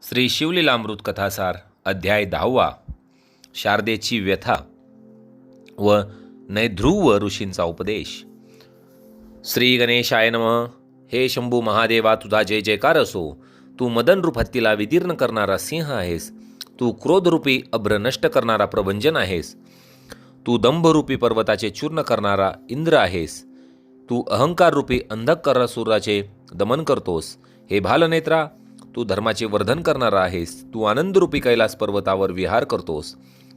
श्री शिवलीलामृत कथासार अध्याय 10 शारदेची व्यथा व नैध्रुव ऋषींचा उपदेश. श्री गणेशाय नमः. हे शंभू महादेवा, तुझा जय जयकार असो. तू मदनरूप हत्तीला विदीर्ण करणारा सिंह आहेस. तू क्रोधरूपी अभ्र नष्ट करणारा प्रभंजन आहेस. तू दंभरूपी पर्वताचे चूर्ण करणारा इंद्र आहेस. तू अहंकाररूपी अंधकारासुराचे दमन करतोस. हे भालनेत्रा, तू धर्माचे वर्धन करणारा आहेस. तू आनंदरूपी कैलास पर्वतावर विहार करतोस.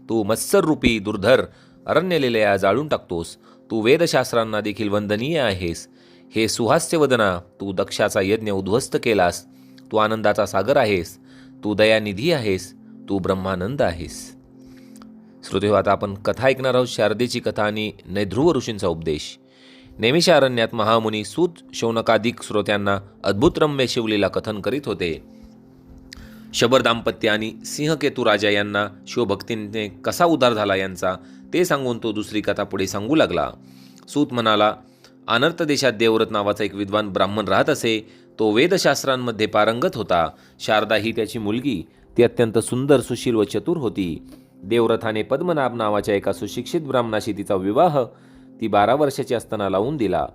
तू मत्सररूपी दुर्धर अरण्यलीलया जाळून टाकतोस. तू वेदशास्त्रांना देखील वंदनीय आहेस. हे सुहास्यवदना, तू दक्षाचा यज्ञ उद्ध्वस्त केलास. तू आनंदाचा सागर आहेस. तू दयानिधी आहेस. तू ब्रह्मानंद आहेस. श्रोतेहो, आता आपण कथा ऐकणार आहोत. शारदेची कथा आणि नैध्रुव ऋषींचा उपदेश. नेमिषा अरण्यात महामुनी सूत शौनकादिक श्रोत्यांना अद्भुत रम्य शिवलीला कथन करीत होते. शबर दाम्पत्य आणि सिंहकेतू राजा यांना शिवभक्तीने कसा उद्धार झाला यांचा ते सांगून तो दुसरी कथा पुढे सांगू लागला. सूत म्हणाला, अनर्थ देशात देवव्रत नावाचा एक विद्वान ब्राह्मण राहत असे. तो वेदशास्त्रांमध्ये पारंगत होता. शारदा ही त्याची मुलगी. ती अत्यंत सुंदर, सुशील व चतुर होती. देवव्रताने पद्मनाभ नावाच्या एका सुशिक्षित ब्राह्मणाशी तिचा विवाह ती 12 वर्षाची असताना लावून दिला.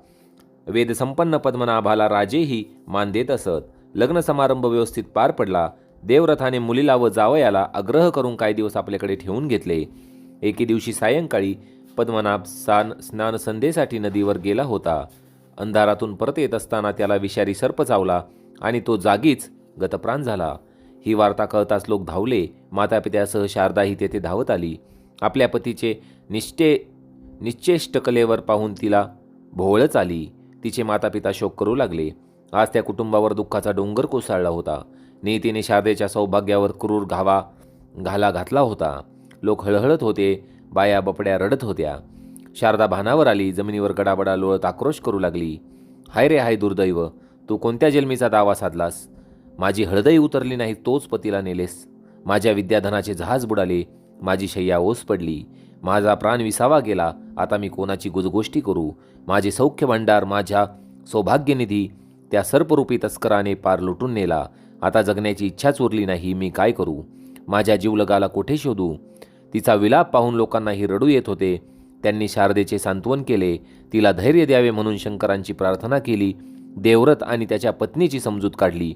वेदसंपन्न पद्मनाभाला राजेही मान देत असत. लग्न समारंभ व्यवस्थित पार पडला. देवव्रताने मुलीला व जावयाला आग्रह करून काही दिवस आपल्याकडे ठेवून घेतले. एके दिवशी सायंकाळी पद्मनाभ स्नानसंध्येसाठी नदीवर गेला होता. अंधारातून परत येत असताना त्याला विषारी सर्प चावला आणि तो जागीच गतप्राण झाला. ही वार्ता कळताच लोक धावले. मातापित्यासह शारदाही तेथे धावत आली. आपल्या पतीचे निश्चेष्ट कलेवर पाहून तिला भोवळच आली. तिचे मातापिता शोक करू लागले. आज त्या कुटुंबावर दुःखाचा डोंगर कोसळला होता. नियतीने शारदेच्या सौभाग्यावर क्रूर घाला घातला होता. लोक हळहळत होते. बाया बपड्या रडत होत्या. शारदा भानावर आली. जमिनीवर गडाबडा लोळत आक्रोश करू लागली. हाय रे हाय दुर्दैव, तू कोणत्या जन्मीचा दावा साधलास? माझी हळदही उतरली नाही, तोच पतीला नेलेस. माझ्या विद्याधनाचे जहाज बुडाले. माझी शय्या ओस पडली. माझा प्राण विसावा गेला. आता मी कोणाची गुजगोष्टी करू? माझे सौख्य भांडार, माझ्या सौभाग्यनिधी त्या सर्परूपी तस्कराने पार लुटून नेला. आता जगण्याची इच्छाच उरली नाही. मी काय करू? माझ्या जीवलगाला कोठे शोधू? तिचा विलाप पाहून लोकांनाही रडू येत होते. त्यांनी शारदेचे सांत्वन केले. तिला धैर्य द्यावे म्हणून शंकरांची प्रार्थना केली. देवव्रत आणि त्याच्या पत्नीची समजूत काढली.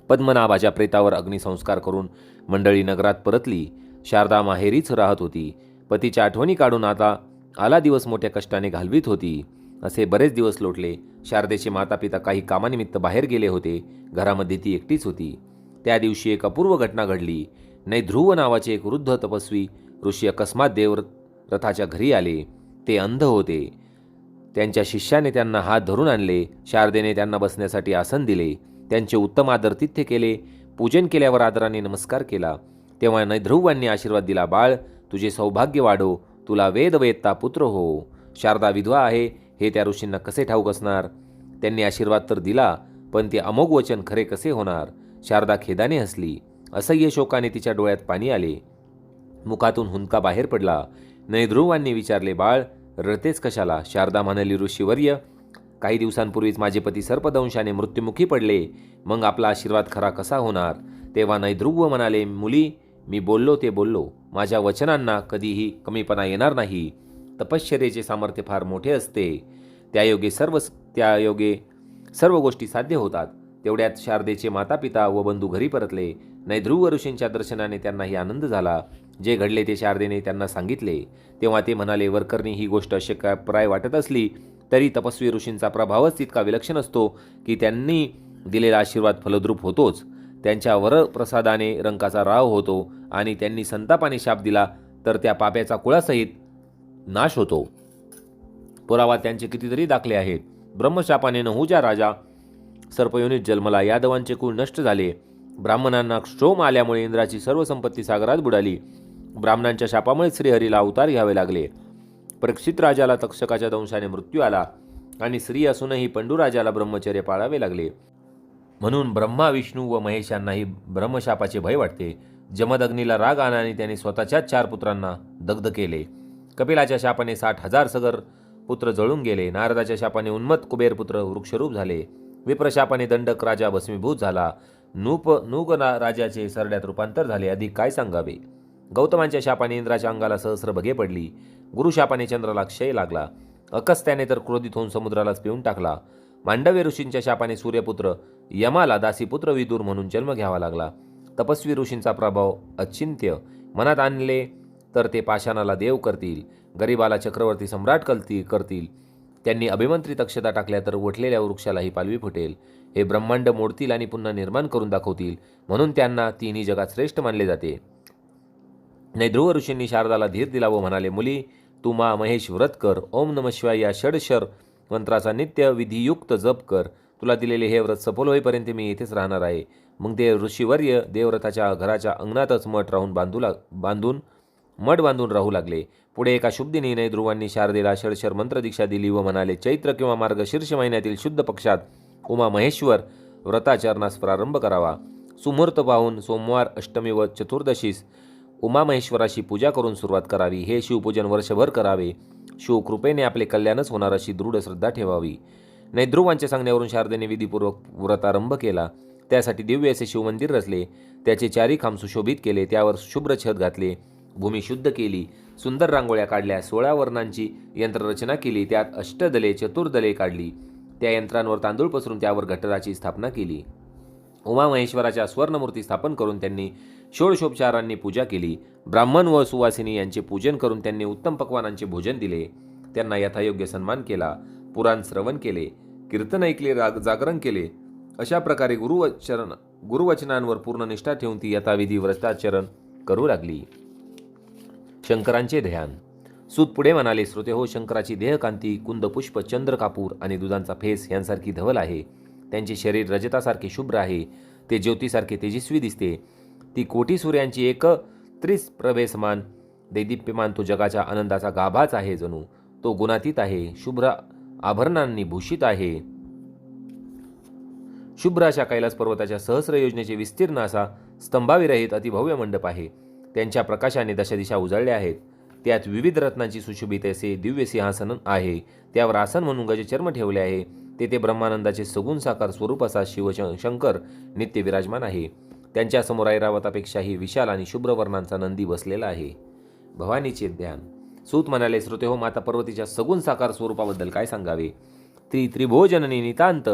पद्मनाभाच्या प्रेतावर अग्निसंस्कार करून मंडळी नगरात परतली. शारदा माहेरीच राहत होती. पतीच्या आठवणी काढून आता आला दिवस मोठ्या कष्टाने घालवीत होती. असे बरेच दिवस लोटले. शारदेचे मातापिता काही कामानिमित्त बाहेर गेले होते. घरामध्ये ती एकटीच होती. त्या दिवशी एक अपूर्व घटना घडली. नैध्रुव नावाचे एक वृद्ध तपस्वी ऋषी अकस्मात देवव्रताच्या घरी आले. ते अंध होते. त्यांच्या शिष्याने त्यांना हात धरून आणले. शारदेने त्यांना बसण्यासाठी आसन दिले. त्यांचे उत्तम आदरातिथ्य केले. पूजन केल्यावर आदराने नमस्कार केला. तेव्हा नैध्रुवांनी आशीर्वाद दिला, बाळ, तुझे सौभाग्य वाढो. तुला वेदवेत्ता पुत्र हो. शारदा विधवा आहे हे त्या ऋषींना कसे ठाऊक असणार? त्यांनी आशीर्वाद तर दिला, पण ते अमोघ वचन खरे कसे होणार? शारदा खेदाने हसली. असह्य शोकाने तिच्या डोळ्यात पाणी आले. मुखातून हुंदका बाहेर पडला. नैध्रुवांनी विचारले, बाळ, रडतेच कशाला? शारदा म्हणाली, ऋषीवर्य, काही दिवसांपूर्वीच माझे पती सर्पदंशाने मृत्युमुखी पडले. मग आपला आशीर्वाद खरा कसा होणार? तेव्हा नैध्रुव म्हणाले, मुली, मी बोललो ते बोललो. माझ्या वचनांना कधीही कमीपणा येणार नाही. तपश्चर्येचे सामर्थ्य फार मोठे असते. त्यायोगे सर्व गोष्टी साध्य होतात. तेवढ्यात शारदेचे मातापिता व बंधू घरी परतले. नैध्रुव ऋषींच्या दर्शनाने त्यांनाही आनंद झाला. जे घडले ते शारदेने त्यांना सांगितले. तेव्हा ते म्हणाले, वरकरणी ही गोष्ट अशक्यप्राय वाटत असली तरी तपस्वी ऋषींचा प्रभावच तितका विलक्षण असतो की त्यांनी दिलेला आशीर्वाद फलद्रूप होतोच. त्यांच्या वरप्रसादाने रंकाचा राव होतो आणि त्यांनी संतापाने शाप दिला तर त्या पाप्याचा कुळासहित नाश होतो. पुरावा त्यांचे कितीतरी दाखले आहेत. ब्रह्मशापाने नहुजा राजा सर्पयोनीत जन्मला. यादवांचे कुळ नष्ट झाले. ब्राह्मणांना क्षोम आल्यामुळे इंद्राची सर्व संपत्ती सागरात बुडाली. ब्राह्मणांच्या शापामुळे श्रीहरीला अवतार घ्यावे लागले. परीक्षित राजाला तक्षकाच्या दंशाने मृत्यू आला आणि स्त्री असूनही पंडुराजाला ब्रह्मचर्य पाळावे लागले. म्हणून ब्रह्मा, विष्णू व महेशांनाही ब्रह्मशापाचे भय वाटते. जमदग्नीला राग आला आणि त्याने स्वतःच्याच 4 पुत्रांना दग्ध केले. कपिलाच्या शापाने 60,000 सगर पुत्र जळून गेले. नारदाच्या शापाने उन्मत्त कुबेर पुत्र वृक्षरूप झाले. विप्रशापाने दंडक राजा भस्मीभूत झाला. राजाचे सरड्यात रूपांतर झाले. अधिक काय सांगावे. गौतमांच्या शापाने इंद्राच्या अंगाला सहस्र बगे पडली. गुरुशापाने चंद्राला क्षय लागला. अकस्त्याने तर क्रोधित होऊन समुद्रालाच पिऊन टाकला. मांडव्य ऋषींच्या शापाने सूर्यपुत्र यमाला दासीपुत्र विदूर म्हणून जन्म घ्यावा लागला. तपस्वी ऋषींचा प्रभाव अचिंत्य. मनात आणले तर ते पाषाणाला देव करतील, गरिबाला चक्रवर्ती सम्राट करतील. त्यांनी अभिमंत्रित अक्षता टाकल्या तर वठलेल्या वृक्षालाही पालवी फुटेल. हे ब्रह्मांड मोडतील आणि पुन्हा निर्माण करून दाखवतील. म्हणून त्यांना तिन्ही जगात श्रेष्ठ मानले जाते. ध्रुव ऋषींनी शारदाला धीर दिला व म्हणाले, मुली, तू मा महेश व्रत कर. ओम नमः शिवाय या षडशर मंत्राचा नित्य विधियुक्त जप कर. तुला दिलेले हे व्रत सफल होईपर्यंत मी येथेच राहणार आहे. मग ते ऋषीवर्य देवव्रताच्या घराच्या अंगणातच मठ बांधून राहू लागले. पुढे एका शुभ दिनी ध्रुवांनी शारदेला षडशर मंत्र दीक्षा दिली व म्हणाले, चैत्र किंवा मार्गशीर्ष महिन्यातील शुद्ध पक्षात उमा महेश्वर व्रताचरणास प्रारंभ करावा. सुमुहूर्त पाहून सोमवार, अष्टमी व चतुर्दशीस उमामहेश्वराशी पूजा करून सुरुवात करावी. हे शिवपूजन वर्षभर करावे. शिवकृपेने आपले कल्याणच होणार अशी दृढ श्रद्धा ठेवावी. नैध्रुवांच्या सांगण्यावरून शारदेने विधीपूर्वक व्रतारंभ केला. त्यासाठी दिव्य असे शिवमंदिर रचले. त्याचे चारी खांब सुशोभित केले. त्यावर शुभ्र छत घातले. भूमी शुद्ध केली. सुंदर रांगोळ्या काढल्या. 16 वर्णांची यंत्ररचना केली. त्यात अष्टदले, चतुर्दले काढली. त्या यंत्रांवर तांदूळ पसरून त्यावर घटराची स्थापना केली. उमामहेश्वराच्या स्वर्णमूर्ती स्थापन करून त्यांनी षोडशोपचारांनी पूजा केली. ब्राह्मण व सुवासिनी यांचे पूजन करून त्यांनी उत्तम पक्वानांचे भोजन दिले. त्यांना यथायोग्य सन्मान केला. पुराण श्रवण केले. कीर्तन ऐकले. जागरण केले. अशा प्रकारे गुरुवचनांवर पूर्ण निष्ठा ठेवून ती यथाविधी व्रताचरण करू लागली. शंकरांचे ध्यान. सूत पुढे म्हणाले, श्रोते हो, शंकराची देहकांती कुंदपुष्प, चंद्र, कापूर आणि दुधांचा फेस यांसारखी धवल आहे. त्यांचे शरीर रजतासारखे शुभ्र आहे. ते ज्योतीसारखे तेजस्वी दिसते. ती कोटी सूर्यांची एकत्रित प्रभे समान दैदिप्यमान. तो जगाच्या आनंदाचा गाभाच आहे. जणू तो गुणातीत आहे. शुभ्र आभरणांनी भूषित आहे. शुभ्र अशा कैलास पर्वताच्या सहस्र योजनेचे विस्तीर्ण असा स्तंभाविरहित अतिभव्य मंडप आहे. त्यांच्या प्रकाशाने दशदिशा उजळल्या आहेत. त्यात विविध रत्नांची सुशोभित असे दिव्य सिंहासन आहे. त्यावर आसन म्हणून गजचर्म ठेवले आहे. तेथे ब्रह्मानंदाचे सगुण साकार स्वरूप असा शिवशंकर नित्य विराजमान आहे. त्यांच्या समोर ऐरावतापेक्षाही विशाल आणि शुभ्र वर्णांचा नंदी बसलेला आहे. भवानीचे ध्यान. सूत म्हणाले, श्रोते हो, माता पार्वतीच्या सगुण साकार स्वरूपाबद्दल काय सांगावे. त्रिभुवनजननी नितांत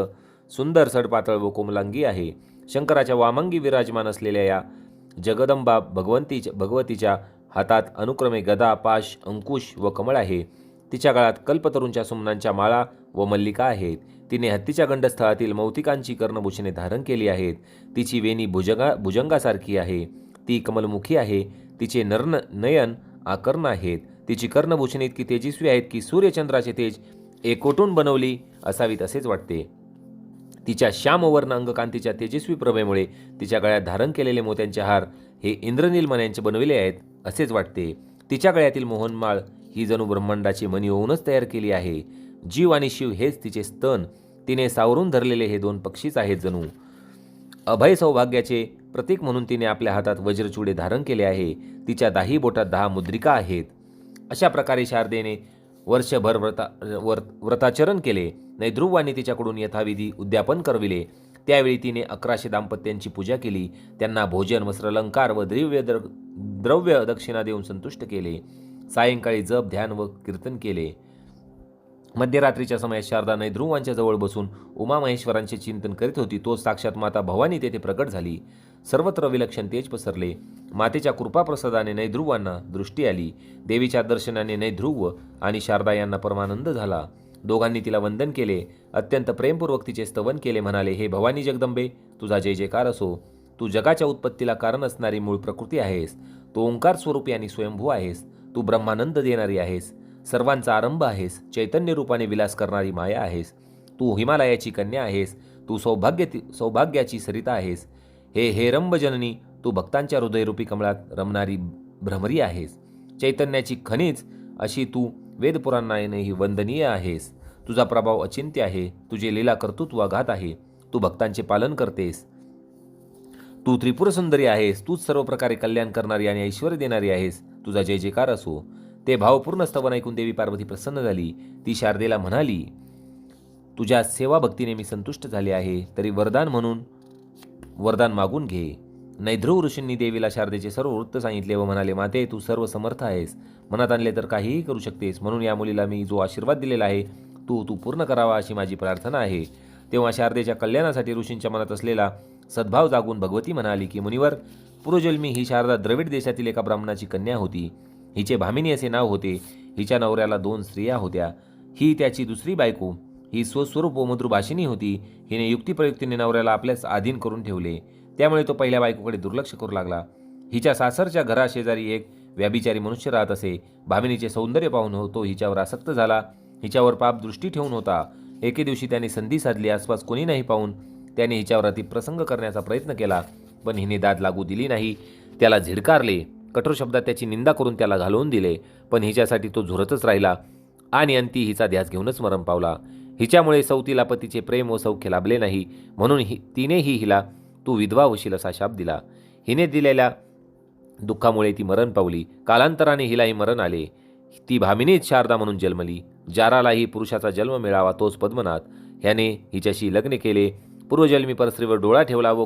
सुंदर, सडपातळ व कोमलांगी आहे. शंकराच्या वामांगी विराजमान असलेल्या या जगदंबा भगवतीच्या हातात अनुक्रमे गदा, पाश, अंकुश व कमळ आहे. तिच्या गळात कल्पतरूंच्या सुमनांच्या माळा व मल्लिका आहेत. तिने हत्तीच्या गंडस्थळातील मौतिकांची कर्णभूषणे धारण केली आहेत. तिची वेणी भुजंगासारखी आहे. ती कमलमुखी आहे. तिचे नयन आकर्ण आहेत. तिची कर्णभूषणे इतकी तेजस्वी आहेत की सूर्यचंद्राचे तेज एकवटून बनवली असावीत असेच वाटते. तिच्या श्यामवर्ण अंगकांतीच्या तेजस्वी प्रभेमुळे तिच्या गळ्यात धारण केलेले मोत्यांचे हार हे इंद्रनील मण्यांचे बनविले आहेत असेच वाटते. तिच्या गळ्यातील मोहनमाळ ही जणू ब्रह्मांडाची मणी होऊनच तयार केली आहे. जीव आणि शिव हेच तिचे स्तन. तिने सावरून धरलेले हे 2 पक्षीच आहेत. जणू अभय सौभाग्याचे प्रतीक म्हणून तिने आपल्या हातात वज्रचूडे धारण केले आहे. तिच्या 10 बोटात 10 मुद्रिका आहेत. अशा प्रकारे शारदेने वर्षभर व्रताचरण केले. नैध्रुवांनी तिच्याकडून यथाविधी उद्यापन करविले. त्यावेळी तिने 1100 दाम्पत्यांची पूजा केली. त्यांना भोजन, वस्त्रलंकार व द्रव्य दक्षिणा देऊन संतुष्ट केले. सायंकाळी जप, ध्यान व कीर्तन केले. मध्यरात्रीच्या समयात शारदा नैध्रुवांच्या जवळ बसून उमामहेश्वरांचे चिंतन करीत होती. तोच साक्षात माता भवानी तेथे प्रकट झाली. सर्वत्र विलक्षण तेज पसरले. मातेच्या कृपाप्रसादाने नैध्रुवांना दृष्टी आली. देवीच्या दर्शनाने नैध्रुव आणि शारदा यांना परमानंद झाला. दोघांनी तिला वंदन केले. अत्यंत प्रेमपूर्वक तिचे स्तवन केले. म्हणाले, हे भवानी जगदंबे, तुझा जय जयकार असो. तू जगाच्या उत्पत्तीला कारण असणारी मूळ प्रकृती आहेस. तू ओंकार स्वरूपी आणि स्वयंभू आहेस. तू ब्रह्मानंद देणारी आहेस. सर्वांचा आरंभ आहेस. चैतन्य रूपाने विलास करणारी माया आहेस. तू हिमालयाची कन्या आहेस. तू सौभाग्याची सरिता आहेस. हे हेरंब जननी, तू भक्तांच्या हृदयरूपी कमळात रमणारी भ्रमरी आहेस. चैतन्याची खनिज अशी तू वेदपुराणानेही वंदनीय आहेस. तुझा प्रभाव अचिंत्य आहे. तुझे लीला कर्तृत्व अगाध आहे. तू भक्तांचे पालन करतेस. तू त्रिपुर सुंदरी आहेस. तूच सर्व प्रकारे कल्याण करणारी आणि ऐश्वर्य देणारी आहेस. तुझा जय जयकार असो. ते भावपूर्ण स्तवन ऐकून देवी पार्वती प्रसन्न झाली. ती शारदेला म्हणाली, तुझ्या सेवा भक्तीने मी संतुष्ट झाले आहे. तरी वरदान म्हणून वरदान मागून घे. नैध्रुव ऋषींनी देवीला शारदेचे सर्व वृत्त सांगितले व म्हणाले, माते तू सर्व समर्थ आहेस, मनात आणले तर काहीही करू शकतेस, म्हणून या मुलीला मी जो आशीर्वाद दिलेला आहे तू पूर्ण करावा अशी माझी प्रार्थना आहे. तेव्हा शारदेच्या कल्याणासाठी ऋषींच्या मनात असलेला सद्भाव जागून भगवती म्हणाली की मुनिवर, पूर्वजन्मी ही शारदा द्रविड देशातील एका ब्राह्मणाची कन्या होती. हिचे भामिनी असे नाव होते. हिच्या नवऱ्याला 2 स्त्रिया होत्या. ही त्याची दुसरी बायको. ही स्वस्वरूप व मधुरभाषिणी होती. हिने युक्तिप्रयुक्तीने नवऱ्याला आपल्याच अधीन करून ठेवले. त्यामुळे तो पहिल्या बायकोकडे दुर्लक्ष करू लागला. हिच्या सासरच्या घराशेजारी एक व्याभिचारी मनुष्य राहत असे. भामिनीचे सौंदर्य पाहून तो हिच्यावर आसक्त झाला. हिच्यावर पाप दृष्टी ठेवून होता. एके दिवशी त्याने संधी साधली. आसपास कोणी नाही पाहून त्याने हिच्यावर अतिप्रसंग करण्याचा प्रयत्न केला, पण हिने दाद लागू दिली नाही. त्याला झिडकारले, कठोर शब्दात त्याची निंदा करून त्याला घालवून दिले, पण हिच्यासाठी तो झुरतच राहिला आणि अंती हिचा ध्यास घेऊनच मरण पावला. हिच्यामुळे सौतीला पतीचे प्रेम व सौख्य लाभले नाही, म्हणून तिनेही हिला तू विधवा होशील असा शाप दिला. हिने दिलेल्या दुःखामुळे ती मरण पावली. कालांतराने हिलाही मरण आले. ती भामिनीच शारदा म्हणून जन्मली. जारालाही पुरुषाचा जन्म मिळावा, तोच पद्मनाथ. ह्याने हिच्याशी लग्न केले. पूर्वजन्मी परस्त्रीवर डोळा ठेवला व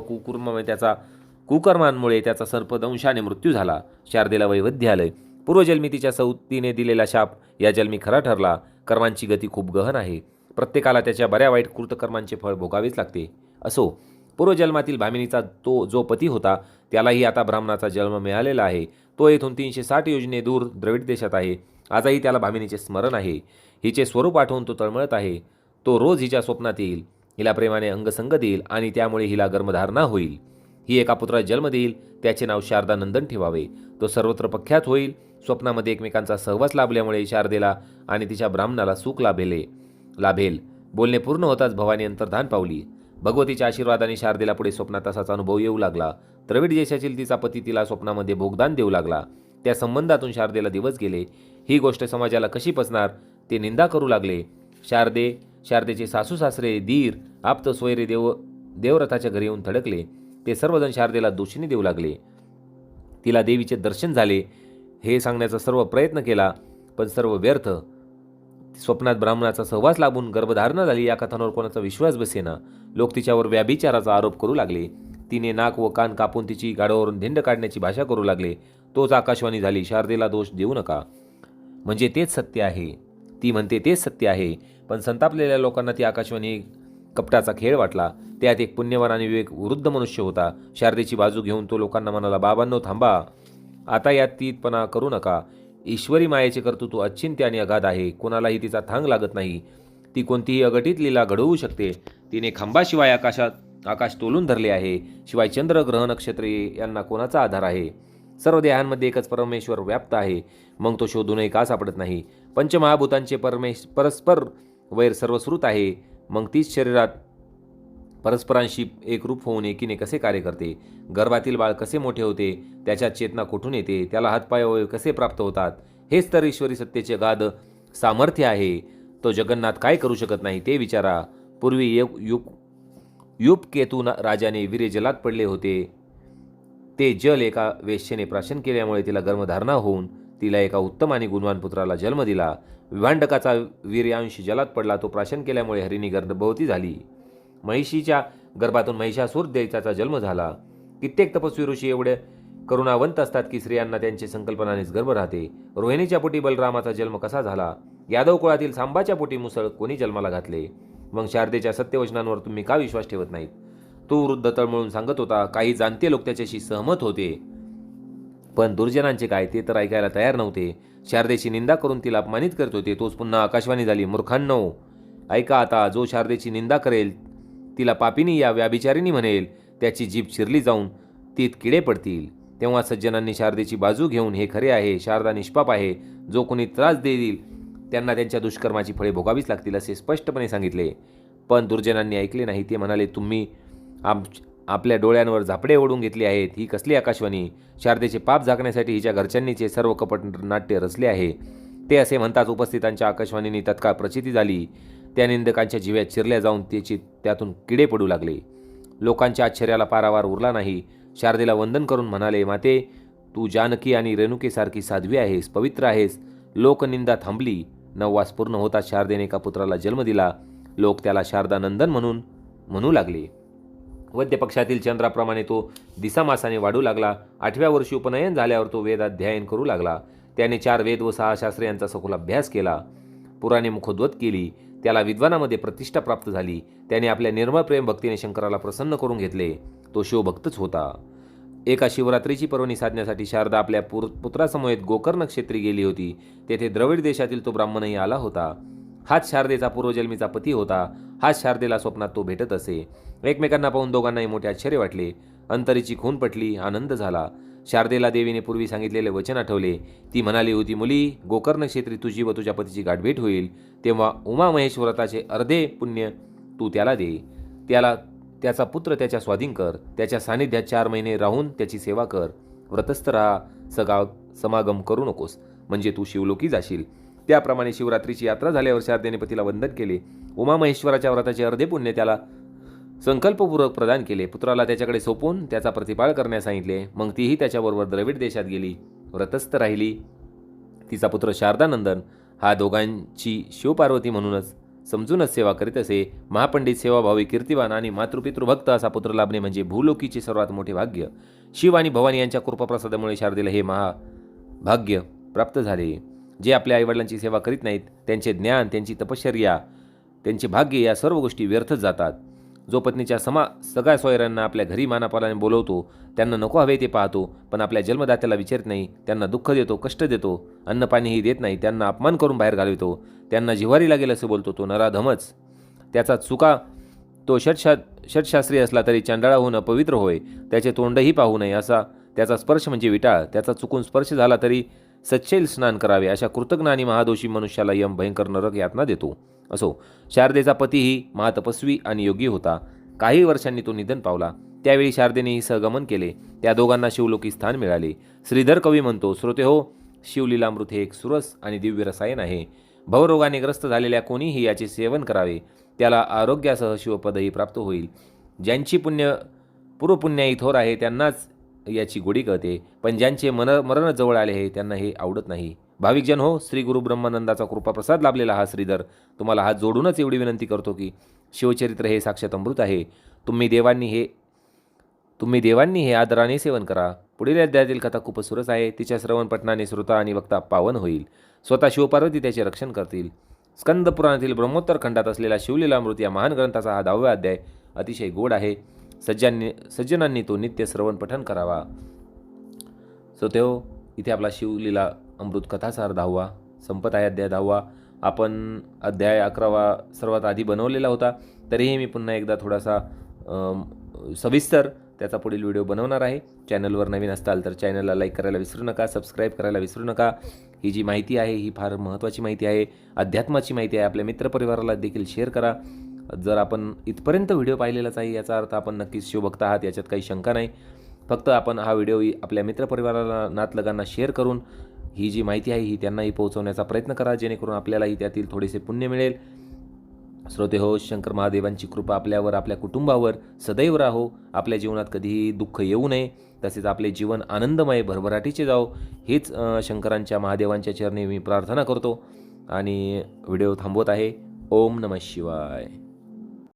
कुकर्मांमुळे त्याचा सर्पदंशाने मृत्यू झाला. शारदेला वैवध्य आले. पूर्वजन्मी तिच्या सौतीने दिलेला शाप या जन्मी खरा ठरला. कर्मांची गती खूप गहन आहे. प्रत्येकाला त्याच्या बऱ्या वाईट कृतकर्मांचे फळ भोगावेच लागते. असो, पूर्वजन्मातील भामिनीचा जो पती होता त्यालाही आता ब्राह्मणाचा जन्म मिळालेला आहे. तो येथून 360 योजने दूर द्रविड देशात आहे. आजही त्याला भामिनीचे स्मरण आहे. हिचे स्वरूप आठवून तो तळमळत आहे. तो रोज हिच्या स्वप्नात येईल, हिला प्रेमाने अंगसंग देईल आणि त्यामुळे हिला गर्भधारणा होईल. ही एका पुत्रास जन्म देईल. त्याचे नाव शारदा नंदन ठेवावे. तो सर्वत्र प्रख्यात होईल. स्वप्नामध्ये एकमेकांचा सहवास लाभल्यामुळे शारदेला आणि तिच्या ब्राह्मणाला सुख लाभेल. बोलणे पूर्ण होताच भवानी अंतर्धान पावली. भगवतीच्या आशीर्वादाने शारदेला पुढे स्वप्नात तसाच अनुभव येऊ लागला. द्रविड देशातील तिचा पती तिला स्वप्नामध्ये भोगदान देऊ लागला. त्या संबंधातून शारदेला दिवस गेले. ही गोष्ट समाजाला कशी पचणार, ते निंदा करू लागले. शारदेचे सासू सासरे, दीर, आप्त सोयरे देवरथाच्या घरी येऊन थडकले. ते सर्वजण शारदेला दोषिणी देऊ लागले. तिला देवीचे दर्शन झाले हे सांगण्याचा सर्व प्रयत्न केला, पण सर्व व्यर्थ. स्वप्नात ब्राह्मणाचा सहवास लाभून गर्भधारणा झाली या कथांवर कोणाचा विश्वास बसेना. लोक तिच्यावर व्याभिचाराचा आरोप करू लागले. तिने नाक व कान कापून तिची गाडावरून धिंड काढण्याची भाषा करू लागले. तोच आकाशवाणी झाली, शारदेला दोष देऊ नका, म्हणजे तेच सत्य आहे. ती म्हणते तेच सत्य आहे, पण संतापलेल्या लोकांना ती आकाशवाणी कपटाचा खेळ वाटला. त्यात एक पुण्यवान आणि विवेक वृद्ध मनुष्य होता. शारदेची बाजू घेऊन तो लोकांना म्हणाला, बाबांनो थांबा, आता यात तीतपणा करू नका. ईश्वरी मायेचे कर्तृत्व अचिंत्य आणि अगाध आहे. कोणालाही तिचा थांग लागत नाही. ती कोणतीही अघटित लीला घडवू शकते. तिने खांबाशिवाय आकाश तोलून धरले आहे. शिवाय चंद्र, ग्रह, नक्षत्रे यांना कोणाचा आधार आहे? सर्व देहांमध्ये एकच परमेश्वर व्याप्त आहे. मग तो शोधूनही का सापडत नाही? पंचमहाभूतांचे परस्पर वैर सर्वश्रुत आहे. मग तीच शरीरात परस्परांशी एकरूप होऊन एकीने कसे कार्य करते? गर्भातील बाळ कसे मोठे होते? त्याच्यात चेतना कुठून येते? त्याला हातपाय अवयव कसे प्राप्त होतात? हेच तर ईश्वरी सत्तेचे गाद सामर्थ्य आहे. तो जगन्नाथ काय करू शकत नाही ते विचारा. पूर्वी युपकेतू राजाने वीर्य जलात पडले होते. ते जल एका वेश्येने प्राशन केल्यामुळे तिला गर्भधारणा होऊन तिला एका उत्तम आणि गुणवान पुत्राला जन्म दिला. विभांडकाचा वीर्यांश जलात पडला. तो प्राशन केल्यामुळे हरिणी गर्भवती झाली. महिषीच्या गर्भातून महिषासूर दैत्याचा जन्म झाला. कित्येक तपस्वी ऋषी एवढे करुणावंत असतात की स्त्रियांना त्यांचे संकल्पनानेच गर्भ राहते. रोहिणीच्या पोटी बलरामाचा जन्म कसा झाला? यादव कुळातील सांबाच्या पोटी मुसळ कोणी जन्माला घातले? मग शारदेच्या सत्यवचनांवर तुम्ही का विश्वास ठेवत नाहीत? तो वृद्ध तळमळून सांगत होता. काही जाणते लोक त्याच्याशी सहमत होते, पण दुर्जनांचे काय ते तर ऐकायला तयार नव्हते. शारदेची निंदा करून तिला अपमानित करत होते. तोच पुन्हा आकाशवाणी झाली, मूर्खांनो ऐका आता. जो शारदेची निंदा करेल, तिला पापिनी या व्याभिचारिणी म्हणेल, त्याची जीभ चिरली जाऊन तीत किडे पडतील. तेव्हा सज्जनांनी शारदेची बाजू घेऊन हे खरे आहे, शारदा निष्पाप आहे. जो कोणी त्रास देईल त्यांना त्यांच्या दुष्कर्माची फळे भोगावीच लागतील असे स्पष्टपणे सांगितले. पण दुर्जनांनी ऐकले नाही. ते म्हणाले, तुम्ही आपल्या डोळ्यांवर झापडे ओढून घेतली आहेत. ही कसली आकाशवाणी? शारदेचे पाप झाकण्यासाठी हिच्या घरच्यांनीचे सर्व कपट नाट्य रचले आहे. ते असे म्हणताच उपस्थितांच्या आकाशवाणीने तत्काळ प्रचिती झाली. त्या निंदकांच्या जिव्यात चिरल्या जाऊन त्यातून किडे पडू लागले. लोकांच्या आश्चर्याला पारावार उरला नाही. शारदेला वंदन करून म्हणाले, माते तू जानकी आणि रेणुकेसारखी साध्वी आहेस, पवित्र आहेस. लोकनिंदा थांबली. 9 वास पूर्ण होताच शारदेने एका पुत्राला जन्म दिला. लोक त्याला शारदा नंदन म्हणू लागले. वद्य पक्षातील चंद्राप्रमाणे तो दिसामासाने वाढू लागला. 8व्या वर्षी उपनयन झाल्यावर तो वेदाध्ययन करू लागला. त्याने 4 वेद व 6 शास्त्रे यांचा सखोल अभ्यास केला. पुराणे मुखोद्गत केली. त्याला विद्वानामध्ये प्रतिष्ठा प्राप्त झाली. त्याने आपल्या निर्मळ प्रेम भक्तीने शंकराला प्रसन्न करून घेतले. तो शिवभक्तच होता. एका शिवरात्रीची पर्वणी साधण्यासाठी शारदा आपल्या पुत्रासमवेत गोकर्ण क्षेत्री गेली होती. तेथे द्रविड देशातील तो ब्राह्मणही आला होता. हाच शारदेचा पूर्वजन्मीचा पती होता. हाच शारदेला स्वप्नात तो भेटत असे. एकमेकांना पाहून दोघांनाही मोठे आश्चर्य वाटले. अंतरीची खून पटली. आनंद झाला. शारदेला देवीने पूर्वी सांगितलेले वचन आठवले. ती म्हणाली होती, मुली, गोकर्ण क्षेत्री तुझी व तुझ्या पतीची गाठभेट होईल तेव्हा उमा महेश व्रताचे अर्धे पुण्य तू त्याला दे. त्याचा पुत्र त्याच्या स्वाधीन कर. त्याच्या सानिध्यात 4 महिने राहून त्याची सेवा कर. व्रतस्थ राहा. समागम करू नकोस, म्हणजे तू शिवलोकी जाशील. त्याप्रमाणे शिवरात्रीची यात्रा झाल्यावर शारदेने पतीला वंदन केले. उमामहेश्वराच्या व्रताचे अर्धे पुण्य त्याला संकल्पपूर्वक प्रदान केले. पुत्राला त्याच्याकडे सोपवून त्याचा प्रतिपाळ करण्यास सांगितले. मग तीही त्याच्याबरोबर द्रविड देशात गेली. व्रतस्थ राहिली. तिचा पुत्र शारदानंदन हा दोघांची शिवपार्वती म्हणूनच समजूनच सेवा करीत असे. महापंडित, सेवाभावी, कीर्तिवान आणि मातृपितृभक्त असा पुत्र लाभणे म्हणजे भूलोकीचे सर्वात मोठे भाग्य. शिव आणि भवानी यांच्या कृपाप्रसादामुळे शारदेला हे महाभाग्य प्राप्त झाले. जे आपल्या आईवडिलांची सेवा करीत नाहीत त्यांचे ज्ञान, त्यांची तपश्चर्या, त्यांचे भाग्य या सर्व गोष्टी व्यर्थच जातात. जो पत्नीच्या सगळ्या सोयऱ्यांना आपल्या घरी मानापानाने बोलवतो, त्यांना नको हवे ते पाहतो, पण आपल्या जन्मदात्याला विचारत नाही, त्यांना दुःख देतो, कष्ट देतो, अन्नपाणीही देत नाही, त्यांना अपमान करून बाहेर घालवितो, त्यांना जिव्हारी लागेल असं बोलतो, तो नराधमच. त्याचा चुका तो षटशास्त्री असला तरी चांडाळा होऊन अपवित्र होय. त्याचे तोंडही पाहू नये असा त्याचा स्पर्श म्हणजे विटाळ. त्याचा चुकून स्पर्श झाला तरी सच्चैल स्नान करावे. अशा कृतज्ञ आणि महादोषी मनुष्याला यम भयंकर नरक यातना देतो. असो, शारदेचा पतीही महातपस्वी आणि योगी होता. काही वर्षांनी तो निधन पावला. त्यावेळी शारदेनेही सहगमन केले. त्या दोघांना शिवलोकी स्थान मिळाले. श्रीधर कवी म्हणतो, श्रोते हो, शिवलीलामृत हे एक सुरस आणि दिव्य रसायन आहे. भवरोगाने ग्रस्त झालेल्या कोणीही याचे सेवन करावे. त्याला आरोग्यासह शिवपदही प्राप्त होईल. ज्यांची पूर्वपुण्याई थोर आहे त्यांनाच याची गोडी कळते, पण ज्यांचे मरण जवळ आले आहे त्यांना हे आवडत नाही. भाविकजन हो, श्री गुरु ब्रह्मानंदाचा कृपाप्रसाद लाभलेला हा श्रीधर तुम्हाला हात जोडूनच एवढी विनंती करतो की शिवचरित्र हे साक्षात अमृत आहे. तुम्ही देवांनी हे आदराने सेवन करा. पुढील अध्यायातील कथा खूपच सुरस आहे. तिच्या श्रवण पठणाने श्रोता आणि वक्ता पावन होईल. स्वतः शिवपार्वती त्याचे रक्षण करतील. स्कंद पुराणातील ब्रह्मोत्तर खंडात असलेला शिवलीलामृत या महान ग्रंथाचा हा 10वा अध्याय अतिशय गोड आहे. सज्जनांनी तो नित्य श्रवण पठण करावा. सो तेव्हा इथे आपला शिवलीला अमृत कथासार 10वा संपत आहे. अध्याय 10वा. आपण अध्याय 11वा सर्वात आधी बनवलेला होता, तरीही मी पुन्हा एकदा थोडासा सविस्तर त्याचा पुढील व्हिडिओ बनवणार आहे. चॅनलवर नवीन असताल तर चॅनलला लाईक करायला विसरू नका, सबस्क्राईब करायला विसरू नका. ही जी माहिती आहे ही फार महत्त्वाची माहिती आहे, अध्यात्माची माहिती आहे. आपल्या मित्रपरिवाराला देखील शेअर करा. जर आपण इथपर्यंत व्हिडिओ पाहिलेलाच आहे याचा अर्थ आपण नक्कीच शिवभक्त आहात, याच्यात काही शंका नाही. फक्त आपण हा व्हिडिओ आपल्या मित्रपरिवाराला, नातलगांना शेअर करून ही जी माहिती आहे ही त्यांनाही पोहोचवण्याचा प्रयत्न करा, जेणेकरून आपल्यालाही त्यातील थोडेसे पुण्य मिळेल. श्रोते हो, शंकर महादेवांची कृपा आपल्यावर, आपल्या कुटुंबावर सदैव राहो. आपल्या जीवनात कधीही दुःख येऊ नये, तसेच आपले जीवन आनंदमय भरभराटीचे जाओ, हीच शंकरांच्या महादेवांच्या चरणी मी प्रार्थना करतो आणि व्हिडिओ थांबवत आहे. ओम नमः शिवाय.